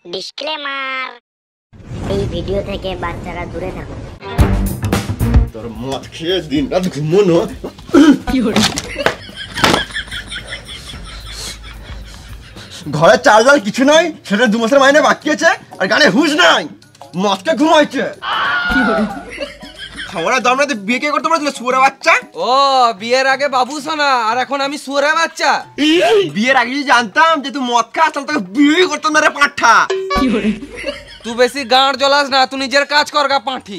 Disclaimer, এই video থেকে বাচ্চারা দূরে থাকুন। তোর মদ খেয়ে দিন রাত ঘুমোনো। ঘরে চার্জার কিছু নাই, সেটা 2 মাসের মাইনে বাকি আছে, আর গানে হুঁশ নাই, মদকে ঘুমাইছে। খাওয়ার দাম না, বিয়ে কে করতে পারছিল শুয়োরে বাচ্চা? ও বিয়ের আগে বাবু সোনা, আর এখন আমি শুয়োরে বাচ্চা? বিয়ের আগে যদি জানতাম যে তুই মদ খাস তাহলে তোকে বিয়ে করতাম না রে পাঁঠা। তুই বেশি গাঁড় জ্বলাস না, তুই নিজের কাজ কর গা পাঁঠি।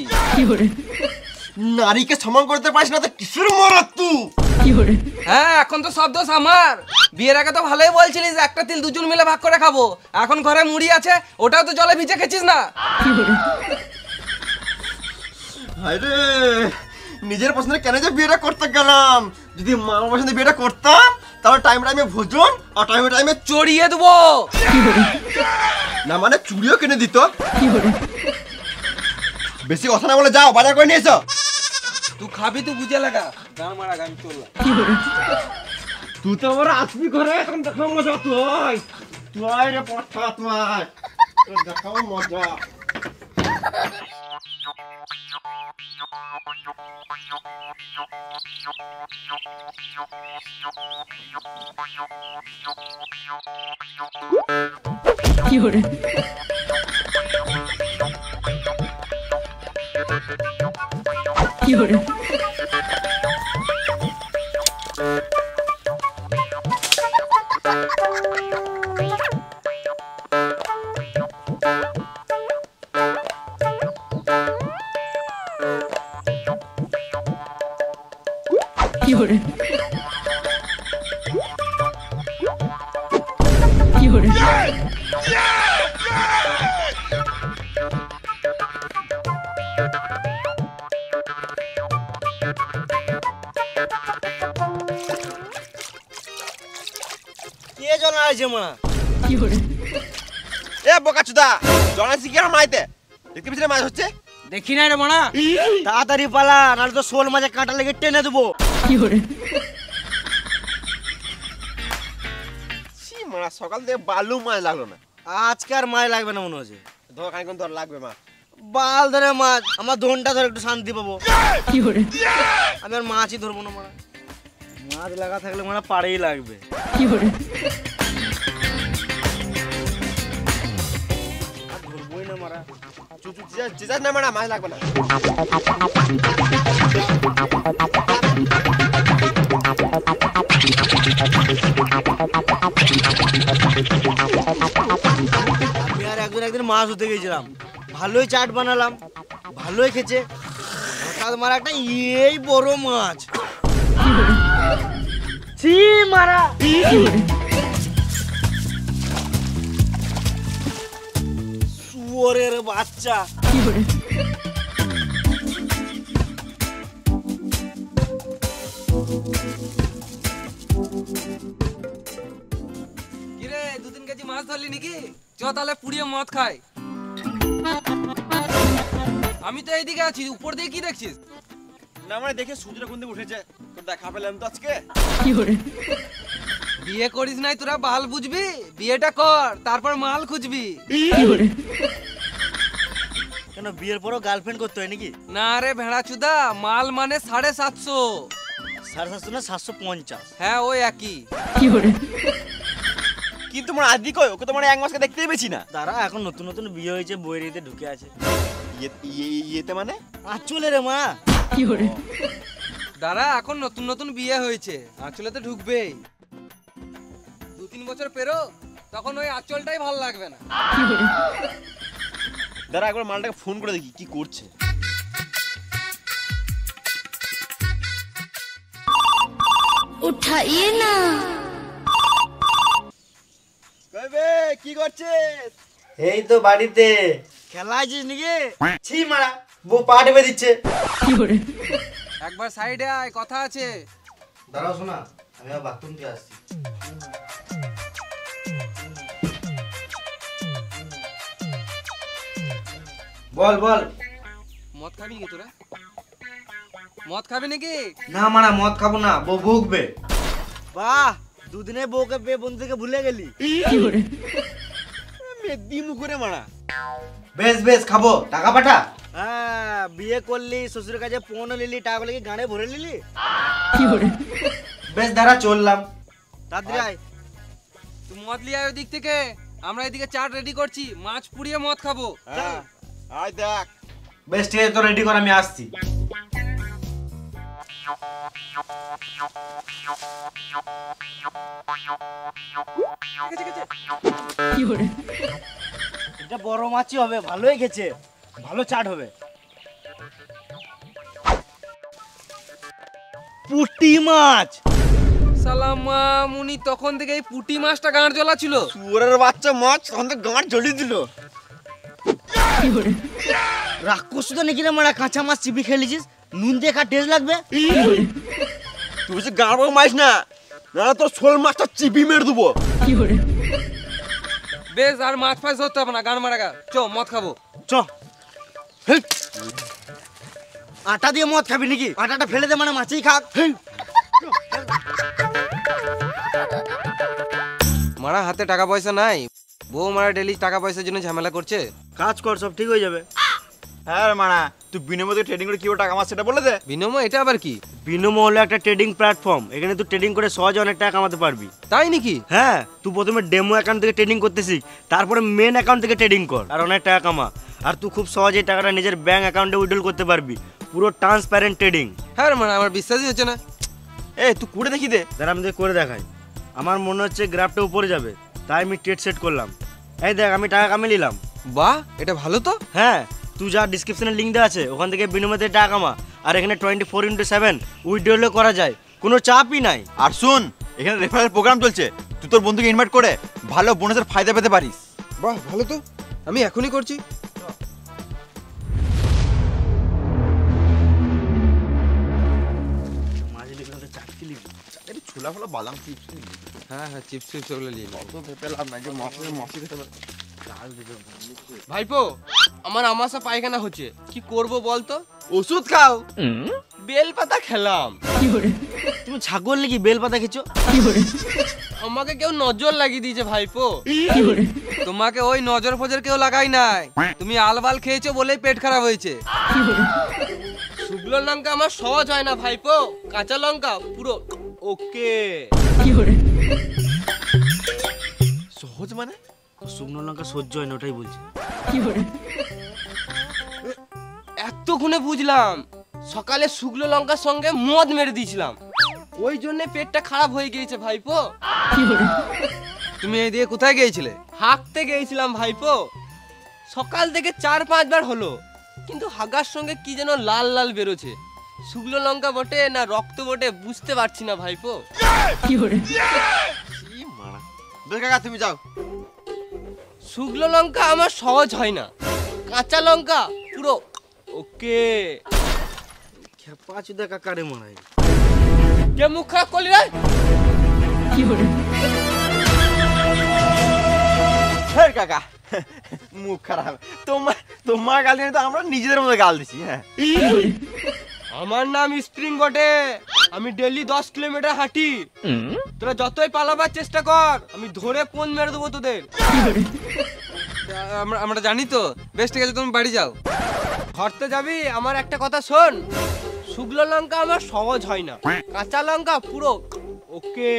নারীকে সম্মান করতে পারিস না তো কিসের মরদ তুই? হ্যাঁ, এখন তো সব দোষ আমার। বিয়ের আগে তো ভালোই বলছিলিস একটা তিল দুজন মিলে ভাগ করে খাবো, এখন ঘরে মুড়ি আছে ওটাও তো জলে ভিজে খেছিস না। আরে নিজের পছন্দের কেন যে বিয়েটা করতে গেলাম? যদি মা পছন্দের বিয়েটা করতাম তাহলে টাইমে ভোজন আর টাইমে চড়িয়ে দেবো না, মানে চুড়িও কিনে দিত। বেশি কথা না বলে যাও, বাজার করে নিয়ে এসো। তুই খাবি তুই বুঝে লাগা, গান মারা গান চললাম। তুই তো আমার আসবি ঘরে, এখন দেখাও মজা। তুই তুই রে পড়া, তুই দেখাও মজা। কি হরে কি হরে কি হরে কি হরে কে জন আইছে মা? কি হরে এ বোকাচুদা, জনাসি কি আর মাইতে দেখতে পিছনে মাছ হচ্ছে? দেখি নাই রে মানা, তাড়াতাড়ি পালা, নাহলে তো শোল মাছে কাঁটা লেগে টেনে দেবো। কি হরে সি মারা, সকাল থেকে বালু মাছ লাগলো না। আজকে আর মাছ লাগবে না মনে হচ্ছে। ধর খানিকক্ষণ ধর লাগবে মাছ। বাল ধরে মাছ, আমার ধনটা ধরে একটু শান্তি পাবো। কি হরে আমি আর মাছই ধরবো না মারা, মাছ লাগা থাকলে মারা পাড়েই লাগবে। কি হরে আর ধরবোই না মারা। চুচু চিজাস না মারা, মাছ লাগবে না। আমি আর একদিন মাছ ধরতে গেছিলাম, ভালোই চাট বানালাম, ভালোই খেছে। হঠাৎ মারা একটা এই বড় মাছ। ছি মারা, শুয়োরের বাচ্চা। কি হরে কিরে 2-3 কেজি মাছ ধরলি নাকি? চ তাহলে পুড়িয়ে মদ খাই। আমি তো এইদিকে আছি, উপর দিয়ে কি দেখছিস? না মানে দেখে সূর্যটা কোন দিকে উঠেছে, তোর দেখা পেলাম তো আজকে। কি হরে বিয়ে করিস নাই তোরা বাল বুঝবি, বিয়েটা কর তারপর মাল খুঁজবি। কি হরে কেন বিয়ের পরও গার্লফ্রেন্ড করতে হয় নাকি? না রে ভেড়া চুদা, মাল মানে 750। 750 না 750? হ্যাঁ ওই একই। কি হরে কিন্তু তোমার আদি কই, ওকে তোমার 1 মাসকে দেখতেই পেছি না। তারা এখন নতুন নতুন বিয়ে হয়েছে, বইয়ের ইয়েতে ঢুকে আছে। ইয়েতে মানে আচলে রে মা। কি হরে দাঁড়া, এখন নতুন নতুন বিয়ে হয়েছে, আঁচলে তো ঢুকবেই। 2-3 বছর পেরো, তখন ওই আঁচলটাই ভালো লাগবে না। কি হরে দাঁড়া একবার মালটাকে ফোন করে দেখি কি করছে। উঠাইয়ে না। কইবে কি করছিস? এই তো বাড়িতে। খেলা আছিস নাকি? ছি মারা, বউ পা টেপে দিচ্ছে। কি হরে একবার সাইডে আয়, কথা আছে। দাঁড়াও শোনা, আমি বাথরুম দিয়ে আসছি। বল বল। মদ খাবি নাকি তোরা? মদ খাবি নাকি? না মারা, মদ খাবো না, বউ ভুগবে। বাহ, দুদিনে বউকে পেয়ে বন্ধুকে ভুলে গেলি। কি হরে দিমু করে মারা। বেশ বেশ খাবো, টাকা পাঠা। হ্যাঁ, বিয়ে করলি, শ্বশুরের কাছে ফোনও নিলি, টাকাগুলো কি গানে ভরে নিলি? বেশ দাঁড়া, চললাম। তাড়াতাড়ি আয়। তুই মদ লিয়ে আয় ওই দিক থেকে, আমরা এদিকে চাট রেডি করছি, মাছ পুড়িয়ে মদ খাবো। হ্যাঁ আয় দেখ। বেশ ঠিক আছে, তো রেডি কর, আমি আসছি। এটা বড় মাছই হবে, ভালোই খেছে, ভালো চাট হবে। পুঁটি মাছ। সালামা মুনি তখন থেকে এই পুঁটি মাছটা গাঁড় জ্বলা ছিল। শুয়োরের বাচ্চা মাছ তখন তো গাঁট জ্বলিয়ে দিল। রাক্ষস তো নাকি রে মারা, কাঁচা মাছ চিবি খেলেছিস, নুন দিয়ে খা, টেস্ট লাগবে। তুই যে গাঁড় মাছ না, না তোর শোল মাছটা চিবি মেরে দেবো। বেশ, আর মাছ ফাছ ধরতে হবে না, গান মারা গা, চ মদ খাবো। চ। আটা দিয়ে মদ খাবি নাকি? আটাটা ফেলে দে, মানে মাছই খাক। মারা হাতে টাকা পয়সা নাই, বউ মারা ডেলি টাকা পয়সার জন্য ঝামেলা করছে। কাজ কর, সব ঠিক হয়ে যাবে। হ্যাঁ রে মারা, তুই বিনিময়ে ট্রেডিং করে কিভাবে টাকা মাছ সেটা বলে দে। বিনিময় এটা আবার কি? বিনিময় হলো একটা ট্রেডিং প্ল্যাটফর্ম, এখানে তুই ট্রেডিং করে সহজে অনেক টাকা কামাতে পারবি। তাই নাকি? হ্যাঁ, তুই প্রথমে ডেমো অ্যাকাউন্ট থেকে ট্রেডিং করতে শিখ, তারপরে মেন অ্যাকাউন্ট থেকে ট্রেডিং কর, আর অনেক টাকা কামা। আর তুই খুব সহজেই টাকাটা নিজের ব্যাংক অ্যাকাউন্টে উইথড্রল করতে পারবি, পুরো ট্রান্সপারেন্ট ট্রেডিং। হ্যাঁ রে মারা, আমার বিশ্বাসই হচ্ছে না। এ তুই করে দেখি দে। যারা আমি তোকে করে দেখাই, আমার মনে হচ্ছে গ্রাফটা উপরে যাবে, তাই আমি ট্রেড সেট করলাম। এই দেখ, আমি টাকা কামিয়ে নিলাম। বাহ, এটা ভালো তো। হ্যাঁ, তুই যা ডিসক্রিপশনে লিঙ্ক দেওয়া আছে, ওখান থেকে বিনিময়ে টাকা কামা। আর এখানে 24x7 উইথড্রলও করা যায়, কোনো চাপই নাই। আর শুন, এখানে রেফারেল প্রোগ্রাম চলছে, তুই তোর বন্ধুকে ইনভাইট করে ভালো বোনাসের ফায়দা পেতে পারিস। বাহ, ভালো তো, আমি এখনই করছি। ছোলা ফোলা বাদাম চিপস। হ্যাঁ হ্যাঁ, চিপস চিপস ওগুলো নিয়ে নাও। অত ভেপে লাভ নাই যে মশলা খেতে পারে। ভাইপো, আমার আমাশা পায়খানা হচ্ছে, কি করব বলতো? ওষুধ খাও। বেল পাতা খেলাম। তুমি ছাগল নাকি বেল পাতা খেছো? আমাকে কেউ নজর লাগিয়ে দিয়েছে ভাইপো। তোমাকে ওই নজর ফজর কেউ লাগাই নাই, তুমি আলবাল খেয়েছো বলেই পেট খারাপ হয়েছে। শুকনো লঙ্কা আমার সহজ হয় না ভাইপো, কাঁচা লঙ্কা পুরো ওকে। সহজ মানে? শুকনো লঙ্কা সহ্য হয় না, ওটাই বলছি। এতক্ষণে বুঝলাম, সকালে শুকনো লঙ্কার সঙ্গে মদ মেরে দিয়েছিলাম, ওই জন্য পেটটা খারাপ হয়ে গিয়েছে ভাইপো। তুমি এই দিয়ে কোথায় গিয়েছিলে? হাঁকতে গিয়েছিলাম ভাইপো, সকাল থেকে 4-5 বার হলো, কিন্তু হাগার সঙ্গে কি যেন লাল লাল বেরোছে। শুকনো লঙ্কা বটে না রক্ত বটে বুঝতে পারছি না ভাইপো। বেশ কাকা, তুমি যাও। শুকনো লঙ্কা আমার সহজ হয় না, কাঁচা লঙ্কা পুরো ওকে। খেপা চুদা কাকারে মনে হয়। কে মুখ খারাপ করলি রে? হ্যাঁ কাকা, মুখ খারাপ। তোমার গাল দিয়ে তো আমরা নিজেদের মধ্যে গাল দিছি। হ্যাঁ, আমার নাম স্প্রিং বটে, আমি ডেইলি 10 কিলোমিটার হাঁটি। তোরা যতই পালাবার চেষ্টা কর, আমি ধরে ফোন মেরে দেবো তোদের। আমরা জানি তো। বেশ ঠিক আছে, তুমি বাড়ি যাও। ঘরতে যাবি, আমার একটা কথা শোন, শুকনো লঙ্কা আমার সহজ হয় না, কাঁচা লঙ্কা পুরো ওকে।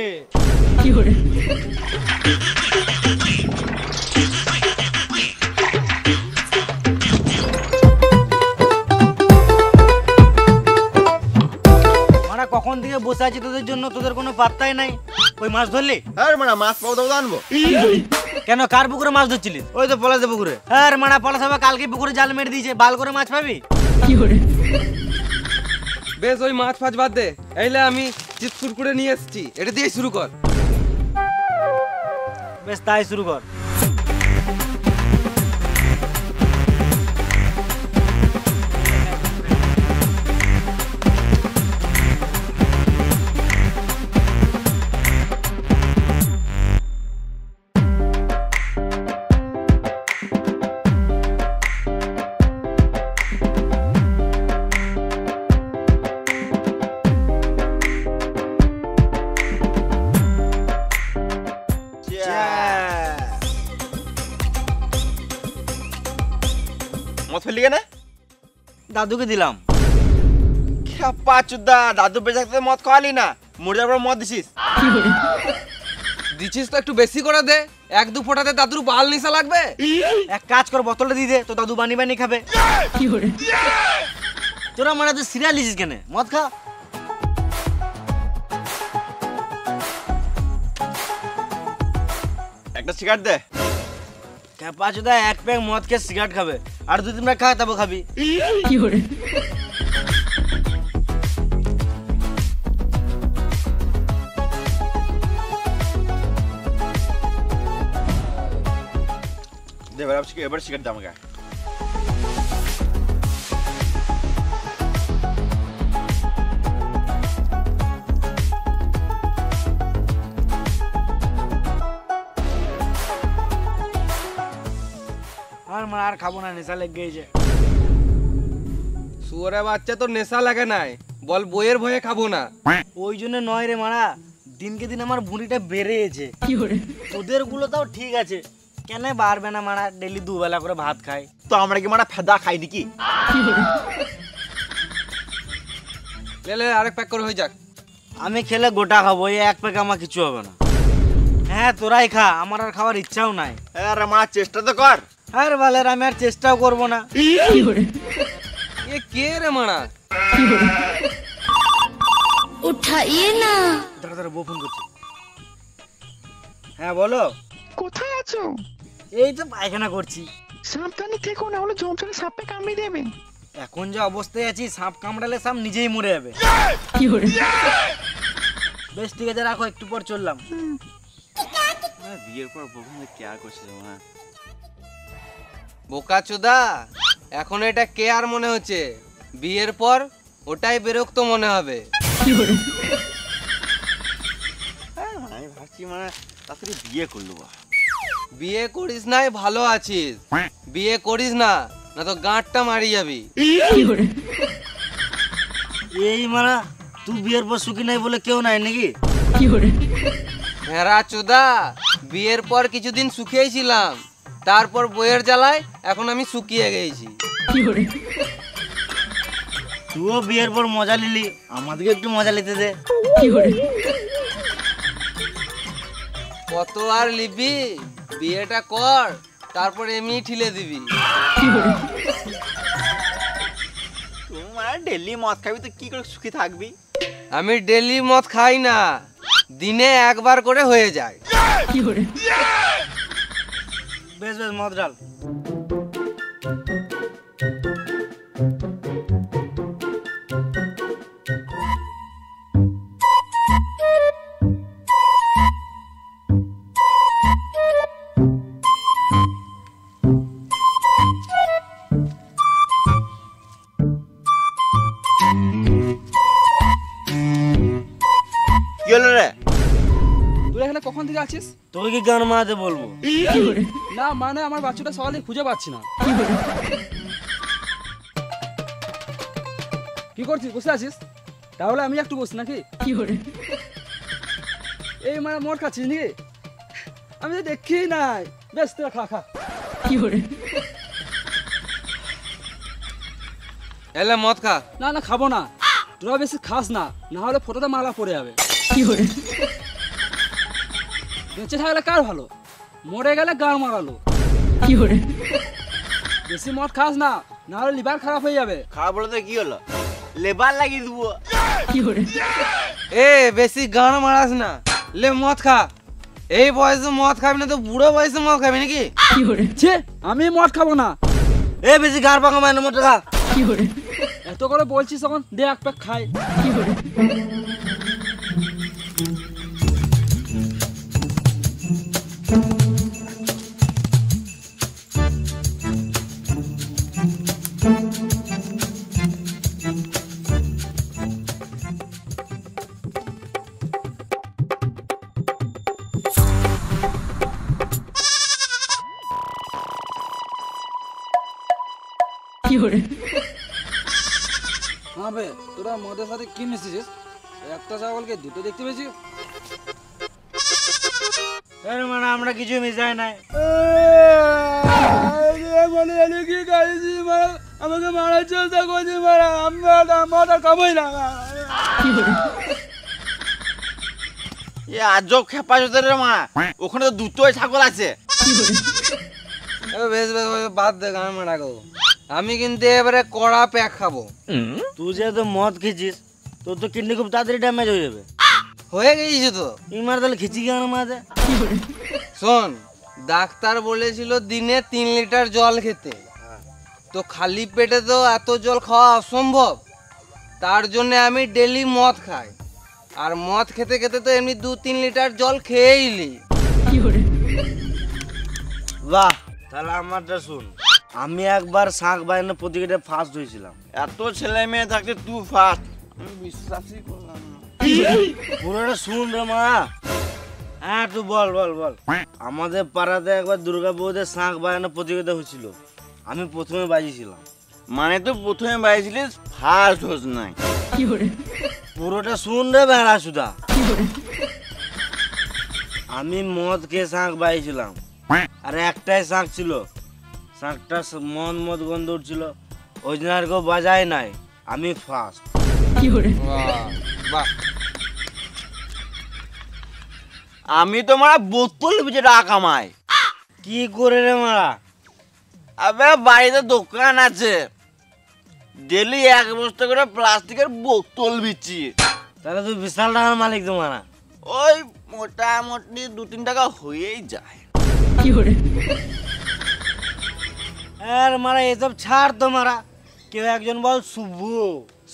মারা কখন থেকে বসে আছি তোদের জন্য, তোদের কোনো পাত্তাই নাই। ওই মাছ ধরলি? হ্যাঁ মানে মাছ পাবো তো আনবো। কেন, কার পুকুরে মাছ ধরছিলিস? ওই তো পলাশে পুকুরে। হ্যাঁ মারা, পলাশ হবে কালকে পুকুরে জাল মেরে দিয়েছে, বাল করে মাছ পাবি। বেশ, ওই মাছ ফাছ বাদ দে, এইলে আমি চিপস কুরকুরে নিয়ে এসেছি, এটা দিয়ে শুরু কর। বেশ, তাই শুরু কর। মদ ফেললি কেন? দাদুকে দিলাম। খেপা চুদা, দাদু বেঁচে থাকতে মদ খাওয়ালি না, মরে যাওয়ার পর মদ দিছিস। দিছিস তো একটু বেশি করে দে, 1-2 ফোঁটাতে দাদুর বাল নিশা লাগবে। এক কাজ কর, বোতলটা দিয়ে দে, তো দাদু বানি বানি খাবে। তোরা মানে তুই সিরিয়াল লিছিস কেন? মদ খা। একটা সিগারেট দে। ক্যাপাচুদা এক প্যাক মদ খেয়ে সিগারেট খাবে, আর 2-3 প্যাক খা, তারপর খাবি। দে এবার সিগারেট দে আমাকে। আর খাবো না, নেশা লেগে গেছে। শুয়োরে বাচ্চা, তোর নেশা লাগে নাই, বল বইয়ের ভয়ে খাবো না। ওই জন্য নয় রে মারা, দিনকে দিন আমার ভুঁড়িটা বেড়েছে। তোদের গুলো তাও ঠিক আছে, কেন বাড়বে না মারা? ডেলি 2 বেলা করে ভাত খাই, তো আমরা কি মারা ফেদা খাই নাকি? লে আরেক প্যাক করে হয়ে যাক। আমি খেলে গোটা খাবো, এই এক প্যাক আমার কিছু হবে না। হ্যাঁ তোরাই খা, আমার আর খাওয়ার ইচ্ছাও নাই। আরে মারা চেষ্টা তো কর। আরে বালের, আমি আর চেষ্টাও করবো না। এ কে রে মারা? উঠাইয়ে না। দাঁড়া দাঁড়া, বউ ফোন করছি। হ্যাঁ বলো। কোথায় আছো? এই তো পায়খানা করছি। সাবধানে থেকো, না হলে জমজমে সাপে কামড়ে দেবে। এখন যে অবস্থায় আছি, সাপ কামড়ালে সাপ নিজেই মরে যাবে। বেশ ঠিক আছে, রাখো, একটু পর চললাম। বিয়ের পর বউকে কেয়া করছিল না। বোকা চোদা, এখন এটা কেয়ার মনে হচ্ছে, বিয়ের পর ওটাই বিরক্ত মনে হবে। আমি ভাবছি মানে তাড়াতাড়ি বিয়ে করলো। বিয়ে করিস নাই, ভালো আছিস। বিয়ে করিস না, না তো গাঁটটা মারি যাবি। এই মারা, তুই বিয়ের পর সুখী নাই বলে কেউ নাই নাকি? হেরা চোদা, বিয়ের পর কিছুদিন সুখেই ছিলাম, তারপর বইয়ের জ্বালায় এখন আমি শুকিয়ে গেছি। তুইও বিয়ের পর মজা নিলি, আমাদেরকে একটু মজা নিতে দে। কত আর লিবি? বিয়েটা কর, তারপর এমনি ঠিলে দিবি। তুই মানে ডেলি মদ খাবি তো কি করে সুখী থাকবি? আমি ডেলি মদ খাই না, দিনে একবার করে হয়ে যায়। বেশ বেশ, মদ ডাল। কি হলো রে? তুই এখানে কখন থেকে আছিস? তোকে কি গান মারাতে বলবো? না মানে আমার বাচ্চাটা সকালে খুঁজে পাচ্ছি না। কি করছিস? বসে আছিস? তাহলে আমি একটু বসি নাকি? এই মানে মদ খাচ্ছিস নাকি? আমি তো দেখি নাই। বেশ, তোরা খা খা। এলে মদ খা। না না, খাবো না। তোরা বেশি খাস না, না হলে ফটোতে মালা পড়ে যাবে। বেঁচে থাকলে কার ভালো, মরে গেলে গান মারালো। বেশি মদ খাস না, না হলে লিভার খারাপ হয়ে যাবে। খারাপ বলে তো কি হলো? লেবার লাগিয়ে দেবো। এ বেশি গান মারাস না, লে মদ খা। এই বয়সে মদ খাবি না তো বুড়ো বয়সে মদ খাবি নাকি? ছে, আমি মদ খাবো না। এ বেশি গার পাকা মানে মদ খা। এত করে বলছিস তখন দে এক প্যাক খাই। হ্যাঁ বে, তোরা মদের সাথে কি মিশিয়েছিস? একটা ছাগলকে দুটো দেখতে পেয়েছি। মানে আমরা কিছু মিশাই নাই। মানে কি গাইছি মানে আমাকে মারার চেষ্টা করছে মারা, আমি মারা খাবোই না। এ আজব খেপা রে মা, ওখানে তো দুটোই ছাগল আছে। বেশ বেশ বেশ, বাদ দে গান মারা গো। আমি কিন্তু এবারে কড়া প্যাক খাবো। তুই যেহেতু মদ খেয়েছিস তোর তো কিডনি খুব তাড়াতাড়ি ড্যামেজ হয়ে যাবে। হয়ে গেছে তো। ইমার তাহলে খিচি কেন মাঝে? শোন, ডাক্তার বলেছিল দিনে 3 লিটার জল খেতে, তো খালি পেটে তো এত জল খাওয়া অসম্ভব। তার জন্য আমি ডেলি মদ খাই, আর মদ খেতে খেতে তো এমনি 2-3 লিটার জল খেয়েই নি। বাহ, তাহলে আমারটা শুন। আমি একবার শাঁখ বাইনে প্রতিযোগিতায় ফার্স্ট হয়েছিলাম। এত ছেলে মেয়ে থাকতে তুই ফার্স্ট, আমি বিশ্বাসই করলাম না। পুরোটা শুন রে মা। হ্যাঁ তুই বল বল বল। আমাদের পাড়াতে একবার দুর্গা পুজোতে শাঁখ বাজানো প্রতিযোগিতা হয়েছিল, আমি প্রথমে বাজিয়েছিলাম। মানে তুই প্রথমে বাইছিলিস, ফার্স্ট হোস নাই। পুরোটা শুন রে বেড়া সুদা। আমি মদ খেয়ে শাঁখ বাইছিলাম, আর একটাই শাঁখ ছিল, শাঁখটা মদ মদ গন্ধ উঠছিল, ওই জন্য আর কেউ বাজায় নাই, আমি ফার্স্ট। বাহ, আমি তো মারা বোতল বেচে টাকা কামাই। কি করে রে মারা? আবে বাড়িতে দোকান আছে, ডেলি 1 বস্তা করে প্লাস্টিকের বোতল বিচি। তাহলে তুই বিশাল টাকার মালিক তো মারা। ওই মোটামুটি 2-3 টাকা হয়েই যায়। আর মারা এসব ছাড় তো মারা। কেউ একজন বল শুভ।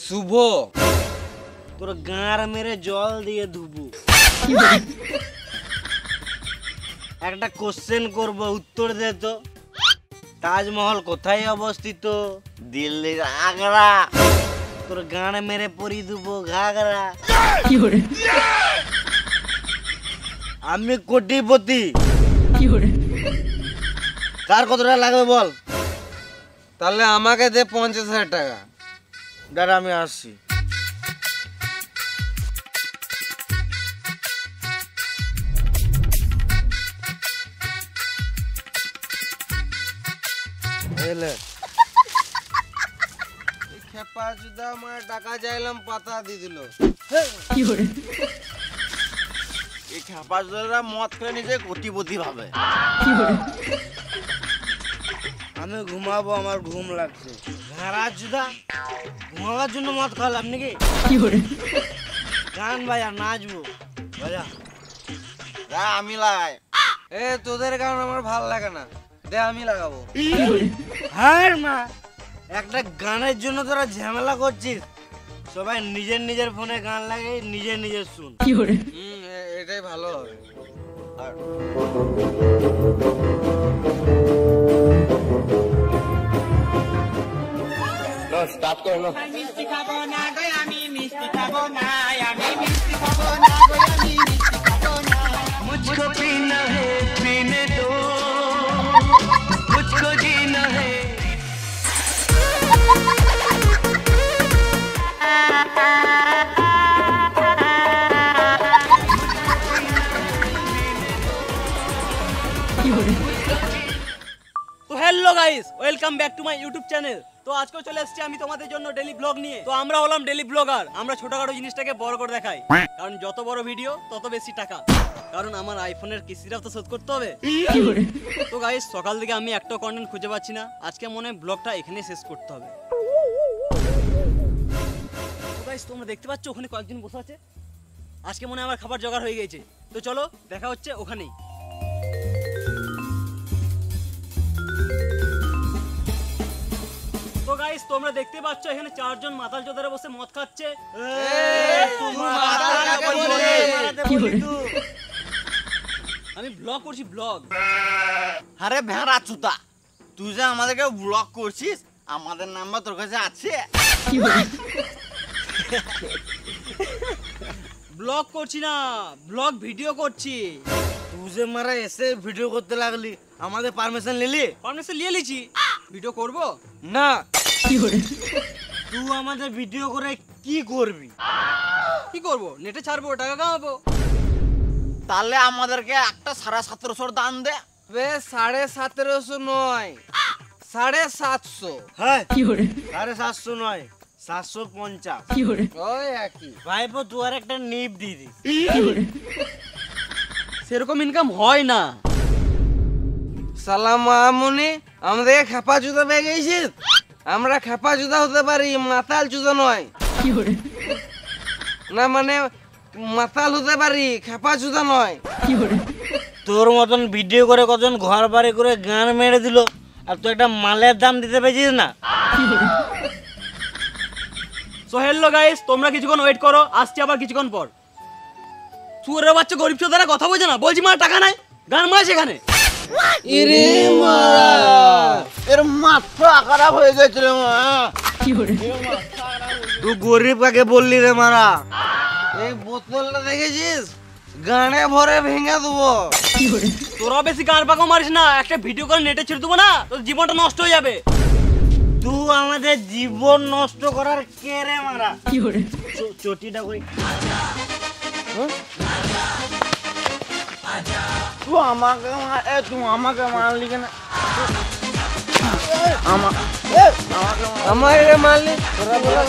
শুভ? তোর গাঁড় মেরে জল দিয়ে ধুবো। একটা কোশ্চেন করব, উত্তর দে তো। তাজমহল কোথায় অবস্থিত? দিল্লির আগ্রা। তোর গাঁড় মেরে পরি দেবো ঘাগরা। আমি কোটিপতি। কার কত টাকা লাগবে বল? তাহলে আমাকে দে 50,000 টাকা। দাঁড়া আমি আসছি। খেপা চুদা আমার টাকা চাইলাম, পাতা দিয়ে দিল। এই খেপাজরা মদ খেলে নিজে কোটিপতি ভাবে। আমি ঘুমাবো, আমার ঘুম লাগছে। ঘাড়া চুদা, ঘুমাবার জন্য মদ খাওয়ালাম নাকি? গান ভাই আর নাচবো, বাজা। আমি লাগাই। এ তোদের গান আমার ভাল লাগে না, দে আমি লাগাবো। হ্যাঁ মা, একটা গানের জন্য তোরা ঝামেলা করছিস। সবাই নিজের নিজের ফোনে গান লাগে, নিজের নিজের শুন। এটাই ভালো হবে। স্টার্ট করে না। মিষ্টি খাবো না গো আমি, মিষ্টি খাবো না আমি, মিষ্টি খাবো না গো আমি, মিষ্টি খাবো না। মুঝকো पीना है पीने दो, मुझको जीना है। তো hello guys, welcome back to my YouTube channel. তো আজকে চলে এসেছি আমি তোমাদের জন্য ডেলি ব্লগ নিয়ে। তো আমরা হলাম ডেলি ব্লগার। আমরা ছোটখাটো জিনিসটাকে বড় করে দেখাই, কারণ যত বড় ভিডিও তত বেশি টাকা, কারণ আমার আইফোনের কিস্তিটা তো শোধ করতে হবে। তো গাইস, সকাল থেকে আমি একটা কন্টেন্ট খুঁজে পাচ্ছি না, আজকে মনে হয় ব্লগটা এখানেই শেষ করতে হবে। তো গাইস, তোমরা দেখতে পাচ্ছ ওখানে কয়েকজন বসে আছে, আজকে মনে হয় আমার খাবার জোগাড় হয়ে গেছে। তো চলো দেখা হচ্ছে ওখানেই। তো গাইস, তোমরা দেখতে পাচ্ছ এখানে 4 জন মাতাল চোদারে বসে মদ খাচ্ছে। আমি ব্লগ করছি, ব্লগ। আরে ভেড়া চুতা, তুই যে আমাদেরকে ব্লগ করছিস, আমাদের নাম্বার তোর কাছে আছে? ব্লগ করছি না, ব্লগ ভিডিও করছি। তুই যে মারা এসে ভিডিও করতে লাগলি, আমাদের পারমিশন নিলি? পারমিশন নিয়ে লিছি, ভিডিও করব না। তুই আমাদের ভিডিও করে কি করবি? কি করব? নেটে ছাড়বো, টাকা কামাবো। তাহলে আমাদেরকে একটা 1750 দান দে। 1750 নয়, 750। হ্যাঁ কি hore 750 নয় 750। কি hore ওই একই। ভাইপো তুই আর একটা নিপ দিয়ে দিস। কি hore সেরকম ইনকাম হয় না। সালাম মামুনি, আমাদের খেপা জুতা পেয়ে গেছিস? আমরা খেপা জুতা হতে পারি, মাতাল জুতা নয়। কি hore না মানে মাতাল হতে পারি, খেপা জুতা নয়। কি hore তোর মতন ভিডিও করে কজন ঘর বাড়ি করে গান মেরে দিল, আর তুই একটা মালের দাম দিতে পেরেছিস না। কি hore সো হ্যালো গাইস, তোমরা কিছুক্ষণ ওয়েট করো, আসছি আবার কিছুক্ষণ পর। সুরের বাচ্চা গরিব চোদারা কথা বোঝে না, বলছি মা টাকা নাই, গান মার সেখানে। ইরে মারা, এর মাথা খারাপ হয়ে গেছিল মা। কি hore তুই গরিব কাকে বললি রে মারা? এই বোতলটা দেখেছিস? গানে ভরে ভেঙে দেবো। কি hore তোরা বেশি গান পাকা মারিস না, একটা ভিডিও করে নেটে ছেড়ে দেবো না, তোর জীবনটা নষ্ট হয়ে যাবে। তুই আমাদের জীবন নষ্ট করার কে রে মারা? কি hore চটিটা কই? তুই আমাকে মারলি কেন? আমার এ মারলি তোরা বলা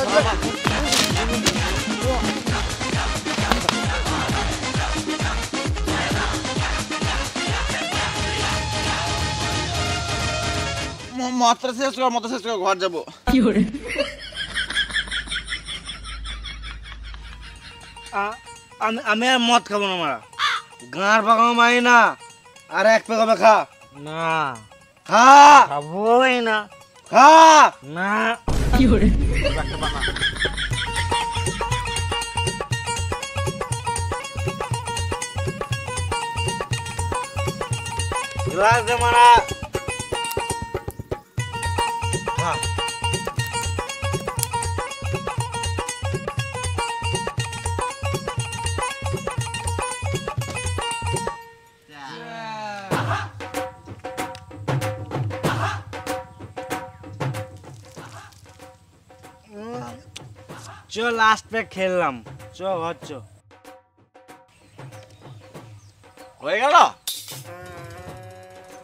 মাত্রা শেষ কর, ঘর যাবো। কি hore আমি আর মদ খাবো না মারা। গাঁর পাকাও মাই না, আর এক পেকাবে খা না। খা খাবোই না, খা না। কি hore গ্লাস দে মারা। খা। চো লাস্ট পে খেললাম, চো ঘর চো। হয়ে গেল?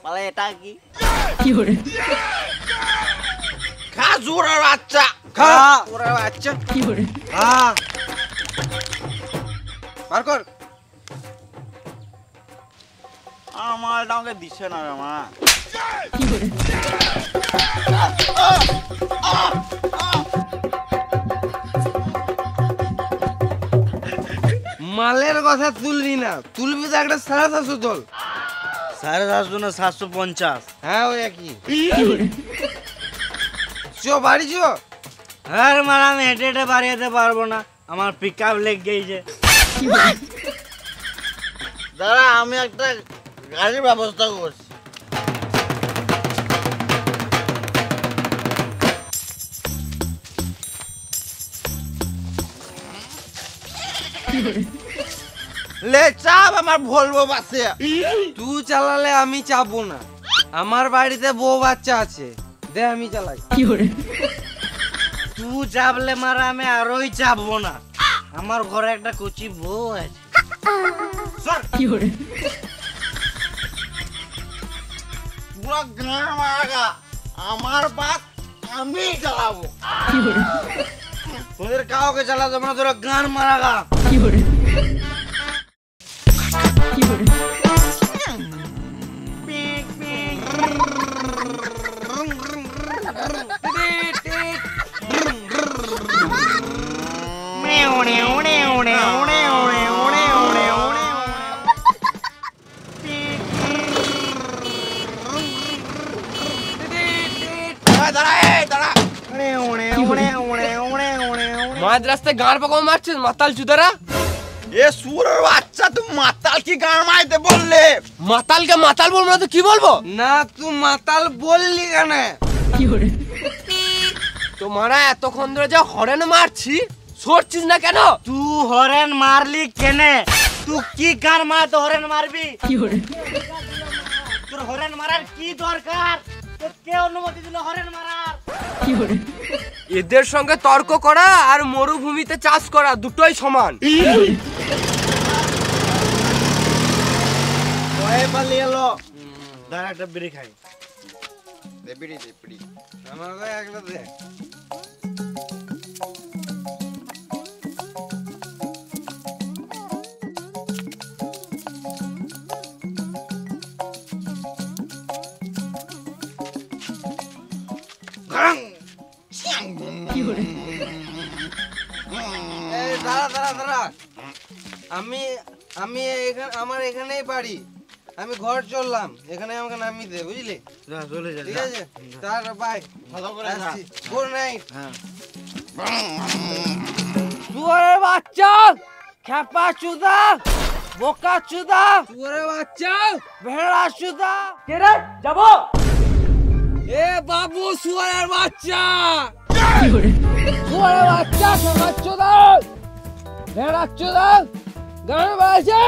মানে এটা কি? কি hore খা জোরের বাচ্চা, খা জোরের বাচ্চা। কি hore খা। বার কর। আমার ডাউকে দিছে না রে মা। কি hore মালের কথা তুলবি না, তুলবি তো একটা 750 তোল। 750 না 750। হ্যাঁ ওই একই। কি hore চো বাড়ি চো। হ্যাঁ রে মারা, আমি হেঁটে হেঁটে বাড়ি যেতে পারবো না, আমার পিক আপ লেগ গেছে। কি hore দাঁড়া, আমি একটা গাড়ির ব্যবস্থা করছি। কি hore লে চাপ আমার ভলভো বাসে। তুই চালালে আমি চাপবো না, আমার বাড়িতে বউ বাচ্চা আছে, দে আমি চালাই। কি hore তুই চাপলে মারা আমি আরোই চাপবো না, আমার ঘরে একটা কুচি বউ আছে। কি hore পুরো গান মারাগা, আমার বাস আমি চালাবো। কি hore তোদের কাউকে চালাতে হবে না, তোরা গান মারাগা। কি hore কি hore মাঝ রাস্তায় গান পাকাও মারছিস মাতাল চুদারা। এ সুরের বাচ্চা, তুমি মাতাল কি গান মাইতে বললে? মাতালকে মাতাল বলবো না তো কি বলবো? না তুই মাতাল বললি কেন? কি hore তোমারা এতক্ষণ ধরে যা হরেন মারছি, সরছিস না কেন? তুই হরেন মারলি কেনে? তুই কি গান মারতে হরেন মারবি? কি hore তোর হরেন মারার কি দরকার? তোর কে অনুমতি দিল হরেন মারার? কি hore এদের সঙ্গে তর্ক করা আর মরুভূমিতে চাষ করা দুটোই সমান। কয়ে পালিয়ে এলো, দাঁড়া একটা বিড়ি খাই। বিড়ি দে বিড়ি। আমাকে একটা দে। এই দাঁড়া আমি এখানে আমার এখানেই বাড়ি, আমি ঘর চললাম, এখানে আমাকে নামিয়ে দে বুঝলি? যা চলে যা। ঠিক আছে তার বাই, ভালো করে যা। Good night. হ্যাঁ শুয়োরের বাচ্চা, খেপা চুদা, বোকা চুদা, শুয়োরের বাচ্চা, ভেড়া চুদা। কে রে যাবো? এ বাবু শুয়োরের বাচ্চা, কি hore শুয়োরের বাচ্চা, খেপা চুদা, ভেড়া চুদা, গান বাজছে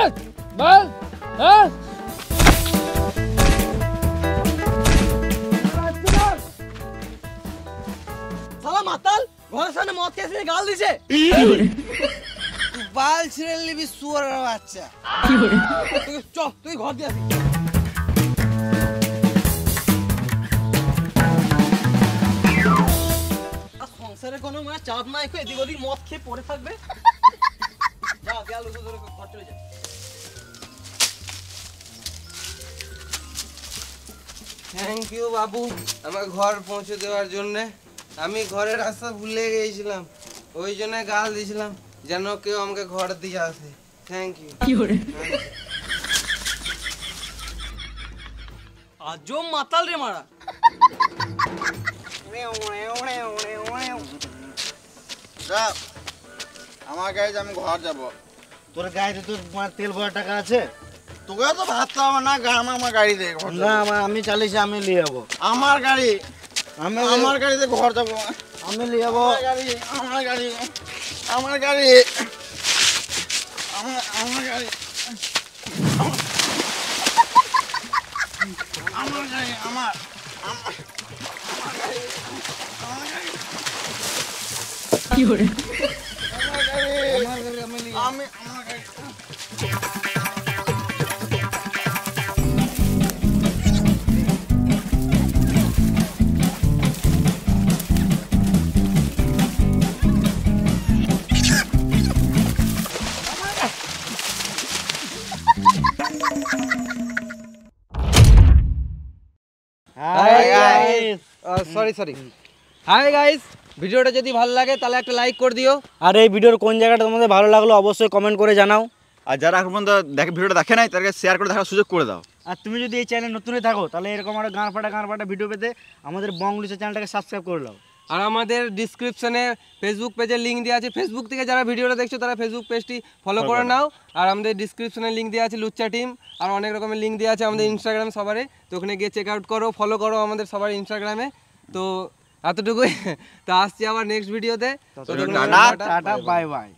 বল। হ্যাঁ শালা মাতাল ঘরের সামনে মদ খেয়ে এসে গাল দিছে। কি hore তুই বাল ছিঁড়ে নিবি শুয়োরের বাচ্চা। কি hore চল তুই ঘর দিয়ে আসি। আর সংসারে কোনো মানে চাপ নাই, এদিক ওদিক মদ খেয়ে পড়ে থাকবে। যা গেল ঘর চলে যা। থ্যাংক ইউ বাবু আমার ঘর পৌঁছে দেওয়ার জন্য। আমি ঘরের রাস্তা ভুলে গিয়েছিলাম, ওই জন্য গাল দিয়েছিলাম যেন কেউ আমাকে ঘর দিয়ে আসে। Thank you. কি hore আজব মাতাল রে মারা। যা, আমার গাড়িতে আমি ঘর যাবো। তোর গাড়িতে তোর তেল ভরা টাকা আছে? তোকে তো ভাবতে হবে না, আমার গাড়ি দে ঘর না যাবো। আমি চালিয়েছি, আমি নিয়ে যাবো। আমার গাড়ি, আমার গাড়িতে ঘর যাবো। আমি নিয়ে যাবো। আমার গাড়ি, আমার গাড়ি, আমার গাড়ি, আমার গাড়ি, আমার গাড়ি, আমার কি hore আমি আমার গাড়ি। সরি হাই গাইস, ভিডিওটা যদি ভালো লাগে তাহলে একটা লাইক করে দিও। আর এই ভিডিওর কোন জায়গাটা তোমাদের ভালো লাগলো অবশ্যই কমেন্ট করে জানাও। আর যারা এখন পর্যন্ত ভিডিওটা দেখে নাই তাদেরকে শেয়ার করে দেখার সুযোগ করে দাও। আর তুমি যদি এই চ্যানেল নতুনই থাকো তাহলে এরকম একটা গান ফাটা ভিডিও পেতে আমাদের বংলিশ চ্যানেলটাকে সাবস্ক্রাইব করে নাও। আর আমাদের ডিসক্রিপশনে ফেসবুক পেজের লিঙ্ক দেওয়া আছে, ফেসবুক থেকে যারা ভিডিওটা দেখছো তারা ফেসবুক পেজটি ফলো করে নাও। আর আমাদের ডিসক্রিপশনে লিঙ্ক দেওয়া আছে লুচ্চা টিম, আর অনেক রকমের লিঙ্ক দেওয়া আছে আমাদের ইনস্টাগ্রাম সবারই, তো ওখানে গিয়ে চেক আউট করো, ফলো করো আমাদের সবার ইনস্টাগ্রামে। তো এতটুকুই, তো আসছি আবার নেক্সট ভিডিওতে। Tata, tata bye bye.